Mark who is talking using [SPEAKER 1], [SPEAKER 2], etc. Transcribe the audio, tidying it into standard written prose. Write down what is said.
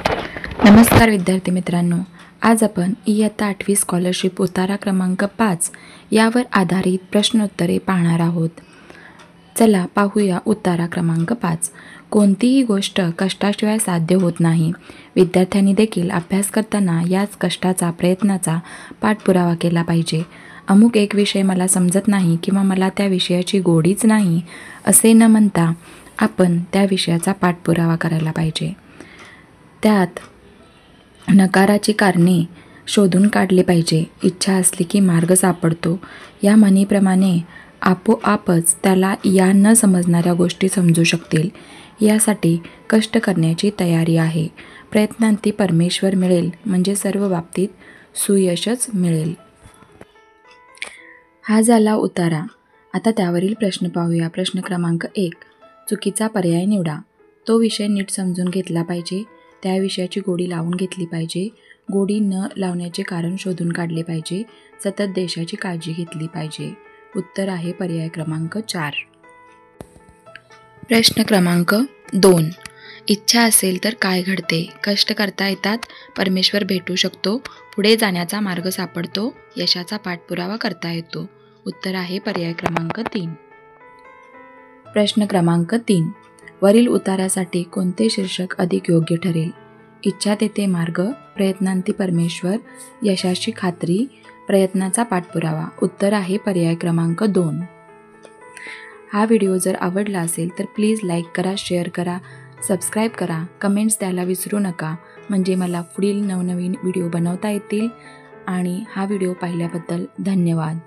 [SPEAKER 1] नमस्कार विद्यार्थी मित्रांनो, आज आपण इयत्ता 8वी स्कॉलरशिप उतारा क्रमांक 5 यावर आधारित प्रश्नोत्तरे पाहणार आहोत. चला पाहूया उतारा क्रमांक 5. कोणतीही गोष्ट कष्टाशिवाय साध्य होत नाही. विद्यार्थ्यांनी देखील अभ्यास करताना याच कष्टाचा प्रयत्नाचा पाठपुरावा केला पाहिजे. अमुक एक विषय मला समजत नाही किंवा मला त्या विषयाची गोडीच नाही असे न म्हणता आपण त्या विषयाचा पाठपुरावा करायला पाहिजे. त्यात नकाराची कारणे शोधून काढली पाहिजे. इच्छा असली की मार्ग सापडतो या म्हणीप्रमाणे आपोआपच त्याला या न समजणाऱ्या गोष्टी समजू शकतील. यासाठी कष्ट करण्याची तयारी आहे. प्रयत्नांती परमेश्वर मिळेल म्हणजे सर्व बाबतीत सुयशच मिळेल. हा झाला उतारा. आता त्यावरील प्रश्न पाहूया. प्रश्न क्रमांक 1. चुकीचा पर्याय निवडा. तो विषय नीट समजून घेतला पाहिजे. त्या विषयाची गोडी लावून घेतली पाहिजे. गोडी न लावण्याचे कारण शोधून काढले पाहिजे. सतत देशाची काळजी घेतली पाहिजे. उत्तर आहे पर्याय क्रमांक 4. प्रश्न क्रमांक 2. इच्छा असेल तर काय घडते? कष्ट करता येतात, परमेश्वर भेटू शकतो, पुढे जाण्याचा मार्ग सापडतो, यशाचा पाठपुरावा करता येतो. उत्तर आहे पर्याय क्रमांक 3. प्रश्न क्रमांक 3. वरील उतारासाठी कोणते शीर्षक अधिक योग्य ठरेल? इच्छा तेथे मार्ग, प्रयत्नांती परमेश्वर, यशाची खात्री, प्रयत्नाचा पाठपुरावा. उत्तर आहे पर्याय क्रमांक 2. हा व्हिडिओ जर आवडला असेल तर प्लीज लाईक करा, शेअर करा, सबस्क्राईब करा, कमेंट्स द्यायला विसरू नका, म्हणजे मला पुढील नवनवीन व्हिडिओ बनवता येतील. आणि हा व्हिडिओ पाहिल्याबद्दल धन्यवाद.